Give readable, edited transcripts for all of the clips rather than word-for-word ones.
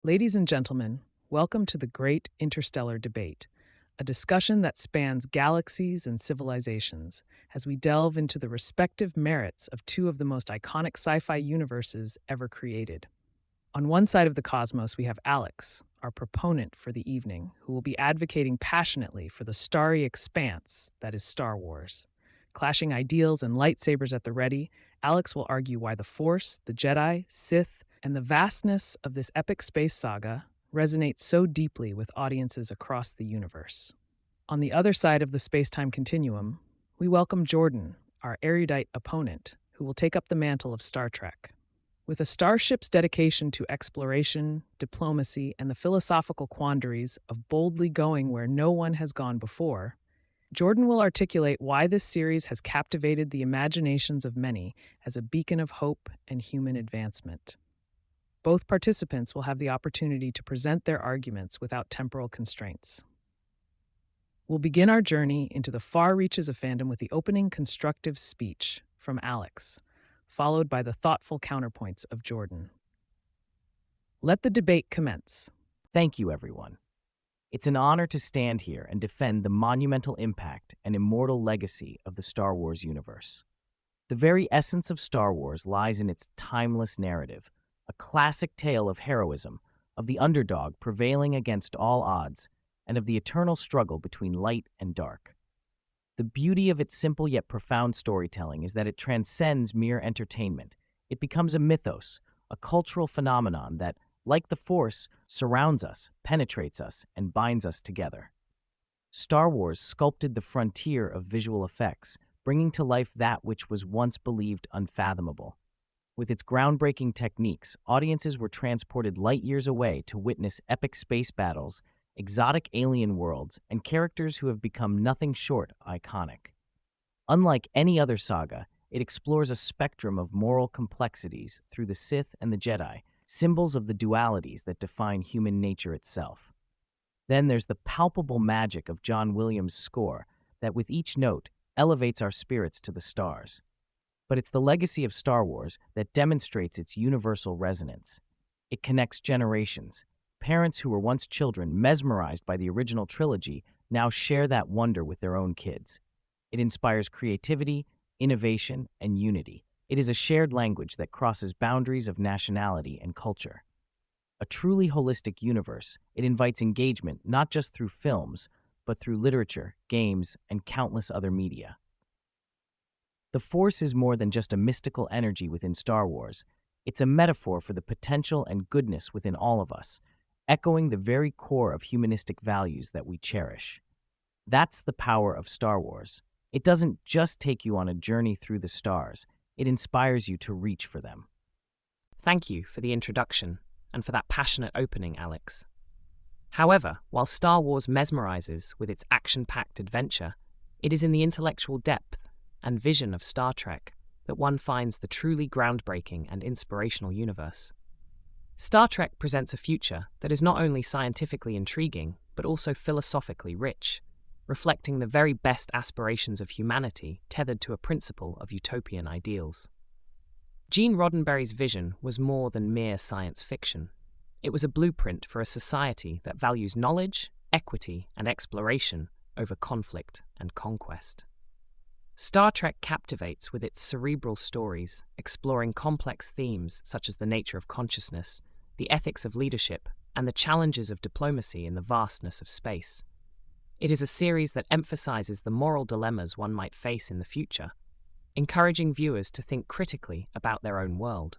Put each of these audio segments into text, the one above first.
Ladies and gentlemen, welcome to the Great Interstellar Debate, a discussion that spans galaxies and civilizations as we delve into the respective merits of two of the most iconic sci fi universes ever created. On one side of the cosmos, we have Alex, our proponent for the evening, who will be advocating passionately for the starry expanse that is Star Wars. Clashing ideals and lightsabers at the ready, Alex will argue why the Force, the Jedi, Sith, and the vastness of this epic space saga resonates so deeply with audiences across the universe. On the other side of the space time continuum, we welcome Jordan, our erudite opponent, who will take up the mantle of Star Trek. With a starship's dedication to exploration, diplomacy, and the philosophical quandaries of boldly going where no one has gone before, Jordan will articulate why this series has captivated the imaginations of many as a beacon of hope and human advancement. Both participants will have the opportunity to present their arguments without temporal constraints. We'll begin our journey into the far reaches of fandom with the opening constructive speech from Alex, followed by the thoughtful counterpoints of Jordan. Let the debate commence. Thank you, everyone. It's an honor to stand here and defend the monumental impact and immortal legacy of the Star Wars universe. The very essence of Star Wars lies in its timeless narrative, a classic tale of heroism, of the underdog prevailing against all odds, and of the eternal struggle between light and dark. The beauty of its simple yet profound storytelling is that it transcends mere entertainment. It becomes a mythos, a cultural phenomenon that, like the Force, surrounds us, penetrates us, and binds us together. Star Wars sculpted the frontier of visual effects, bringing to life that which was once believed unfathomable. With its groundbreaking techniques, audiences were transported light years away to witness epic space battles, exotic alien worlds, and characters who have become nothing short iconic. Unlike any other saga, it explores a spectrum of moral complexities through the Sith and the Jedi, symbols of the dualities that define human nature itself. Then there's the palpable magic of John Williams' score that, with each note, elevates our spirits to the stars. But it's the legacy of Star Wars that demonstrates its universal resonance. It connects generations. Parents who were once children, mesmerized by the original trilogy, now share that wonder with their own kids. It inspires creativity, innovation, and unity. It is a shared language that crosses boundaries of nationality and culture. A truly holistic universe, it invites engagement not just through films, but through literature, games, and countless other media. The Force is more than just a mystical energy within Star Wars. It's a metaphor for the potential and goodness within all of us, echoing the very core of humanistic values that we cherish. That's the power of Star Wars. It doesn't just take you on a journey through the stars. It inspires you to reach for them. Thank you for the introduction and for that passionate opening, Alex. However, while Star Wars mesmerizes with its action-packed adventure, it is in the intellectual depth and vision of Star Trek that one finds the truly groundbreaking and inspirational universe. Star Trek presents a future that is not only scientifically intriguing, but also philosophically rich, reflecting the very best aspirations of humanity tethered to a principle of utopian ideals. Gene Roddenberry's vision was more than mere science fiction. It was a blueprint for a society that values knowledge, equity, and exploration over conflict and conquest. Star Trek captivates with its cerebral stories, exploring complex themes such as the nature of consciousness, the ethics of leadership, and the challenges of diplomacy in the vastness of space. It is a series that emphasizes the moral dilemmas one might face in the future, encouraging viewers to think critically about their own world.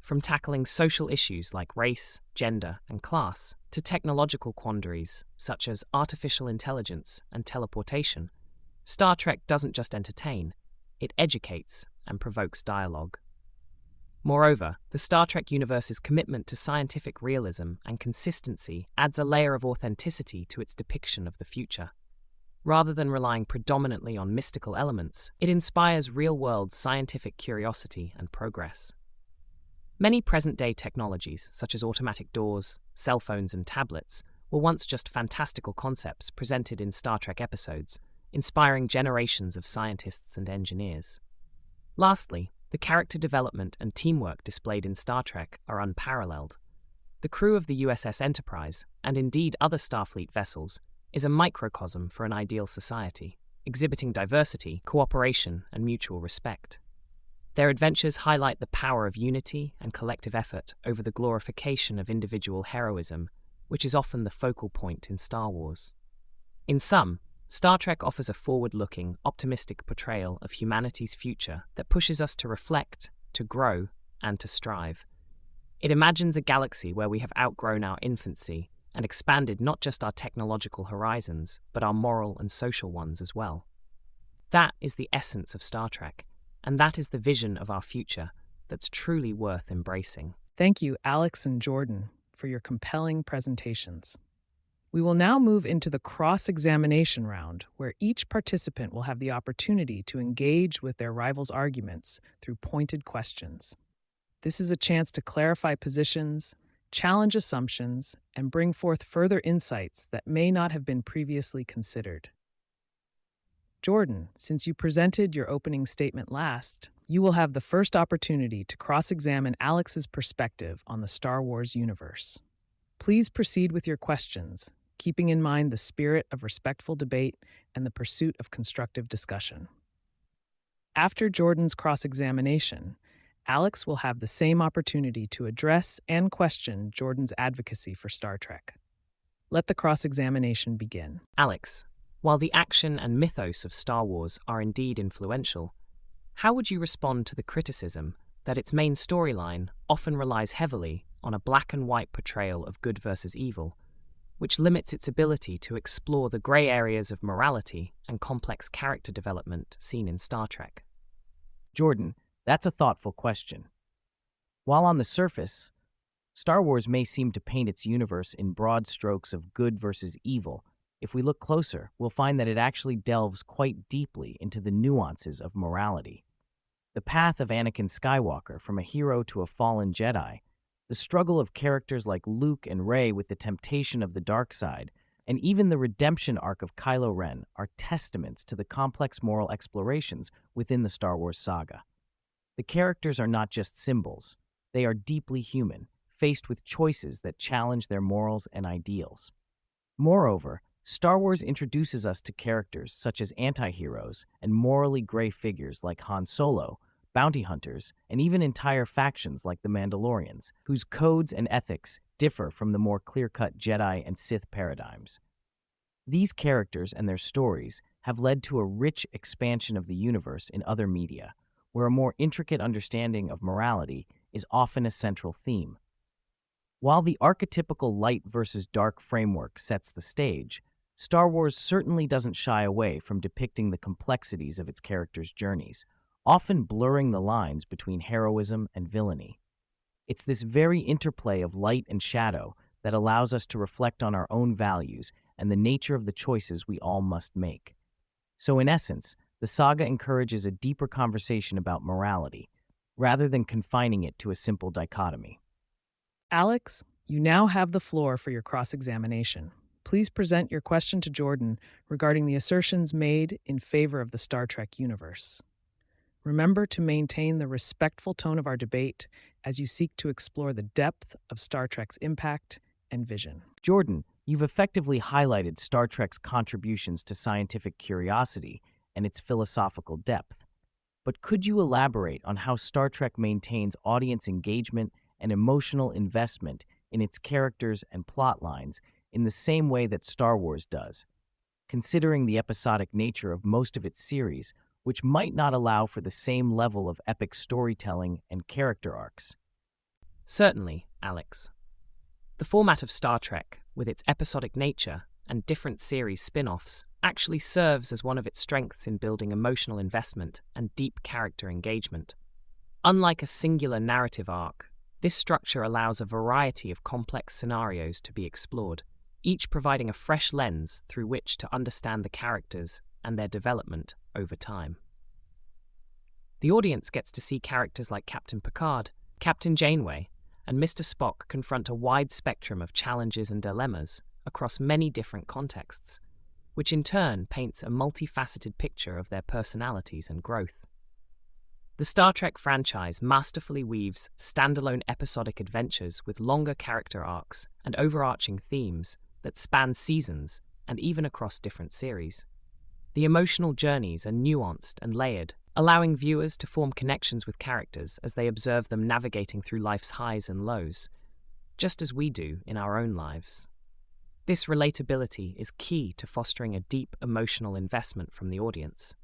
From tackling social issues like race, gender, and class, to technological quandaries such as artificial intelligence and teleportation, Star Trek doesn't just entertain, it educates and provokes dialogue. Moreover, the Star Trek universe's commitment to scientific realism and consistency adds a layer of authenticity to its depiction of the future. Rather than relying predominantly on mystical elements, it inspires real-world scientific curiosity and progress. Many present-day technologies, such as automatic doors, cell phones, and tablets, were once just fantastical concepts presented in Star Trek episodes, inspiring generations of scientists and engineers. Lastly, the character development and teamwork displayed in Star Trek are unparalleled. The crew of the USS Enterprise, and indeed other Starfleet vessels, is a microcosm for an ideal society, exhibiting diversity, cooperation, and mutual respect. Their adventures highlight the power of unity and collective effort over the glorification of individual heroism, which is often the focal point in Star Wars. In sum, Star Trek offers a forward-looking, optimistic portrayal of humanity's future that pushes us to reflect, to grow, and to strive. It imagines a galaxy where we have outgrown our infancy and expanded not just our technological horizons, but our moral and social ones as well. That is the essence of Star Trek, and that is the vision of our future that's truly worth embracing. Thank you, Alex and Jordan, for your compelling presentations. We will now move into the cross-examination round, where each participant will have the opportunity to engage with their rivals' arguments through pointed questions. This is a chance to clarify positions, challenge assumptions, and bring forth further insights that may not have been previously considered. Jordan, since you presented your opening statement last, you will have the first opportunity to cross-examine Alex's perspective on the Star Wars universe. Please proceed with your questions, keeping in mind the spirit of respectful debate and the pursuit of constructive discussion. After Jordan's cross-examination, Alex will have the same opportunity to address and question Jordan's advocacy for Star Trek. Let the cross-examination begin. Alex, while the action and mythos of Star Wars are indeed influential, how would you respond to the criticism that its main storyline often relies heavily on a black-and-white portrayal of good versus evil, which limits its ability to explore the grey areas of morality and complex character development seen in Star Trek? Jordan, that's a thoughtful question. While on the surface, Star Wars may seem to paint its universe in broad strokes of good versus evil, if we look closer, we'll find that it actually delves quite deeply into the nuances of morality. The path of Anakin Skywalker from a hero to a fallen Jedi, the struggle of characters like Luke and Rey with the temptation of the dark side, and even the redemption arc of Kylo Ren are testaments to the complex moral explorations within the Star Wars saga. The characters are not just symbols, they are deeply human, faced with choices that challenge their morals and ideals. Moreover, Star Wars introduces us to characters such as anti-heroes and morally gray figures like Han Solo, bounty hunters, and even entire factions like the Mandalorians, whose codes and ethics differ from the more clear-cut Jedi and Sith paradigms. These characters and their stories have led to a rich expansion of the universe in other media, where a more intricate understanding of morality is often a central theme. While the archetypical light versus dark framework sets the stage, Star Wars certainly doesn't shy away from depicting the complexities of its characters' journeys, often blurring the lines between heroism and villainy. It's this very interplay of light and shadow that allows us to reflect on our own values and the nature of the choices we all must make. So in essence, the saga encourages a deeper conversation about morality, rather than confining it to a simple dichotomy. Alex, you now have the floor for your cross-examination. Please present your question to Jordan regarding the assertions made in favor of the Star Trek universe. Remember to maintain the respectful tone of our debate as you seek to explore the depth of Star Trek's impact and vision. Jordan, you've effectively highlighted Star Trek's contributions to scientific curiosity and its philosophical depth. But could you elaborate on how Star Trek maintains audience engagement and emotional investment in its characters and plot lines in the same way that Star Wars does, considering the episodic nature of most of its series, which might not allow for the same level of epic storytelling and character arcs? Certainly, Alex. The format of Star Trek, with its episodic nature and different series spin-offs, actually serves as one of its strengths in building emotional investment and deep character engagement. Unlike a singular narrative arc, this structure allows a variety of complex scenarios to be explored, each providing a fresh lens through which to understand the characters and their development over time. The audience gets to see characters like Captain Picard, Captain Janeway, and Mr. Spock confront a wide spectrum of challenges and dilemmas across many different contexts, which in turn paints a multifaceted picture of their personalities and growth. The Star Trek franchise masterfully weaves standalone episodic adventures with longer character arcs and overarching themes that span seasons and even across different series. The emotional journeys are nuanced and layered, allowing viewers to form connections with characters as they observe them navigating through life's highs and lows, just as we do in our own lives. This relatability is key to fostering a deep emotional investment from the audience.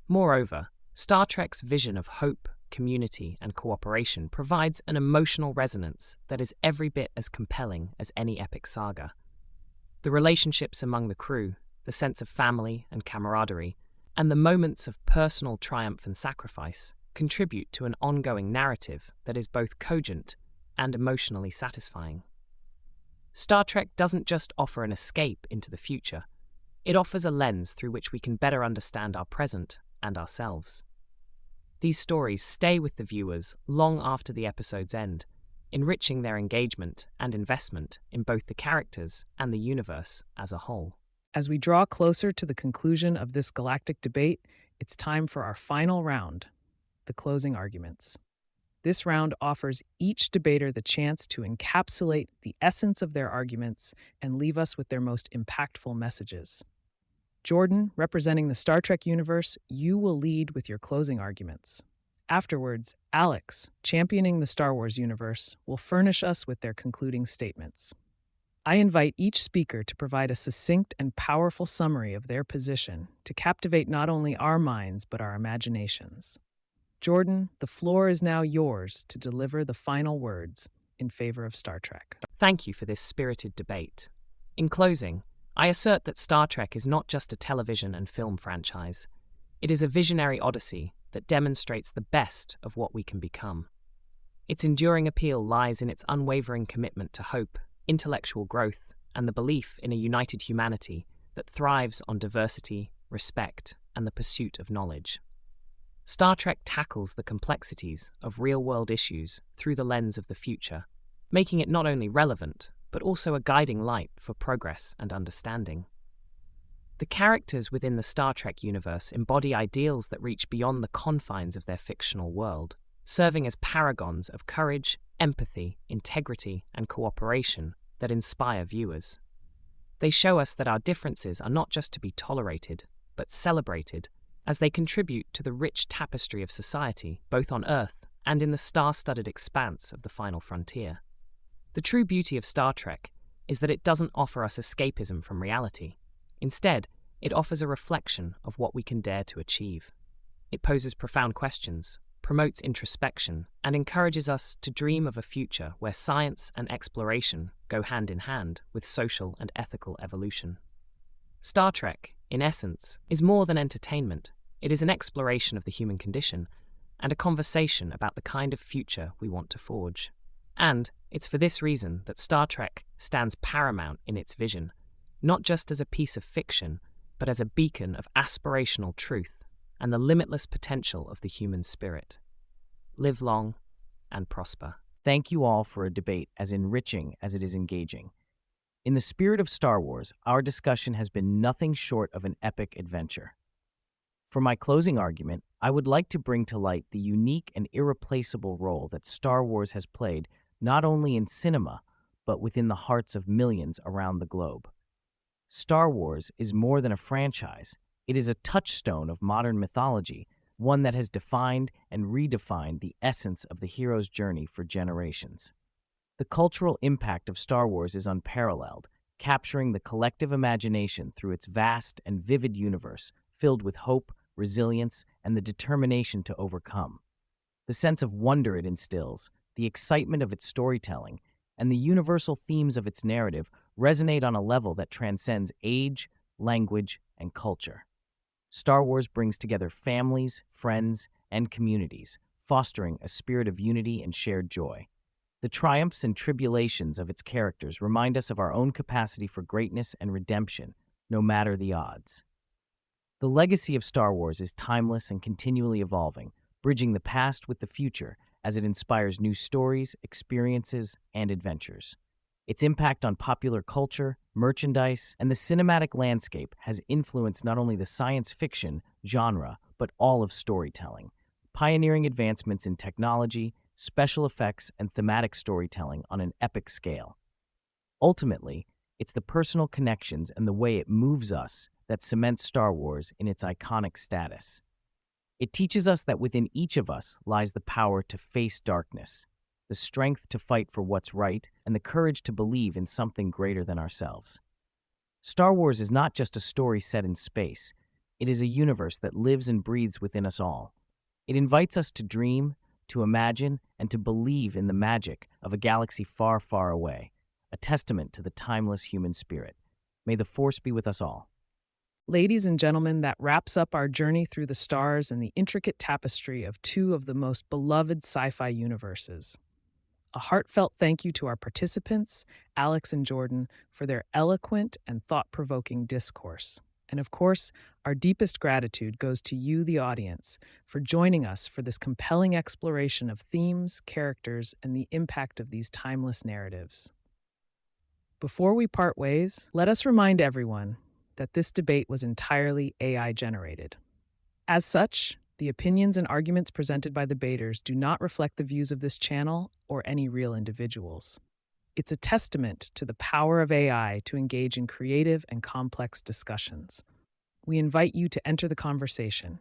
Moreover, Star Trek's vision of hope, community, and cooperation provides an emotional resonance that is every bit as compelling as any epic saga. The relationships among the crew, the sense of family and camaraderie, and the moments of personal triumph and sacrifice contribute to an ongoing narrative that is both cogent and emotionally satisfying. Star Trek doesn't just offer an escape into the future, it offers a lens through which we can better understand our present and ourselves. These stories stay with the viewers long after the episodes end, enriching their engagement and investment in both the characters and the universe as a whole. As we draw closer to the conclusion of this galactic debate, it's time for our final round, the closing arguments. This round offers each debater the chance to encapsulate the essence of their arguments and leave us with their most impactful messages. Jordan, representing the Star Trek universe, you will lead with your closing arguments. Afterwards, Alex, championing the Star Wars universe, will furnish us with their concluding statements. I invite each speaker to provide a succinct and powerful summary of their position to captivate not only our minds but our imaginations. Jordan, the floor is now yours to deliver the final words in favor of Star Trek. Thank you for this spirited debate. In closing, I assert that Star Trek is not just a television and film franchise. It is a visionary odyssey that demonstrates the best of what we can become. Its enduring appeal lies in its unwavering commitment to hope, intellectual growth, and the belief in a united humanity that thrives on diversity, respect, and the pursuit of knowledge. Star Trek tackles the complexities of real-world issues through the lens of the future, making it not only relevant, but also a guiding light for progress and understanding. The characters within the Star Trek universe embody ideals that reach beyond the confines of their fictional world, serving as paragons of courage, empathy, integrity, and cooperation that inspire viewers. They show us that our differences are not just to be tolerated, but celebrated, as they contribute to the rich tapestry of society, both on Earth and in the star-studded expanse of the final frontier. The true beauty of Star Trek is that it doesn't offer us escapism from reality. Instead, it offers a reflection of what we can dare to achieve. It poses profound questions, promotes introspection, and encourages us to dream of a future where science and exploration go hand in hand with social and ethical evolution. Star Trek, in essence, is more than entertainment. It is an exploration of the human condition and a conversation about the kind of future we want to forge. And it's for this reason that Star Trek stands paramount in its vision, not just as a piece of fiction, but as a beacon of aspirational truth and the limitless potential of the human spirit. Live long and prosper. Thank you all for a debate as enriching as it is engaging. In the spirit of Star Wars, our discussion has been nothing short of an epic adventure. For my closing argument, I would like to bring to light the unique and irreplaceable role that Star Wars has played not only in cinema, but within the hearts of millions around the globe. Star Wars is more than a franchise. It is a touchstone of modern mythology, one that has defined and redefined the essence of the hero's journey for generations. The cultural impact of Star Wars is unparalleled, capturing the collective imagination through its vast and vivid universe filled with hope, resilience, and the determination to overcome. The sense of wonder it instills, the excitement of its storytelling, and the universal themes of its narrative resonate on a level that transcends age, language, and culture. Star Wars brings together families, friends, and communities, fostering a spirit of unity and shared joy. The triumphs and tribulations of its characters remind us of our own capacity for greatness and redemption, no matter the odds. The legacy of Star Wars is timeless and continually evolving, bridging the past with the future as it inspires new stories, experiences, and adventures. Its impact on popular culture, merchandise, and the cinematic landscape has influenced not only the science fiction genre, but all of storytelling, pioneering advancements in technology, special effects, and thematic storytelling on an epic scale. Ultimately, it's the personal connections and the way it moves us that cements Star Wars in its iconic status. It teaches us that within each of us lies the power to face darkness, the strength to fight for what's right, and the courage to believe in something greater than ourselves. Star Wars is not just a story set in space, it is a universe that lives and breathes within us all. It invites us to dream, to imagine, and to believe in the magic of a galaxy far, far away, a testament to the timeless human spirit. May the Force be with us all. Ladies and gentlemen, that wraps up our journey through the stars and the intricate tapestry of two of the most beloved sci-fi universes. A heartfelt thank you to our participants, Alex and Jordan, for their eloquent and thought-provoking discourse. And of course, our deepest gratitude goes to you, the audience, for joining us for this compelling exploration of themes, characters, and the impact of these timeless narratives. Before we part ways, let us remind everyone that this debate was entirely AI generated. As such, the opinions and arguments presented by debaters do not reflect the views of this channel or any real individuals. It's a testament to the power of AI to engage in creative and complex discussions. We invite you to enter the conversation.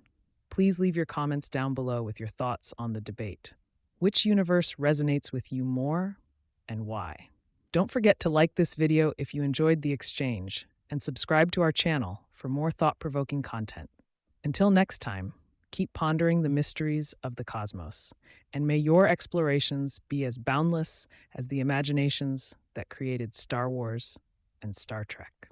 Please leave your comments down below with your thoughts on the debate. Which universe resonates with you more and why? Don't forget to like this video if you enjoyed the exchange and subscribe to our channel for more thought-provoking content. Until next time, keep pondering the mysteries of the cosmos, and may your explorations be as boundless as the imaginations that created Star Wars and Star Trek.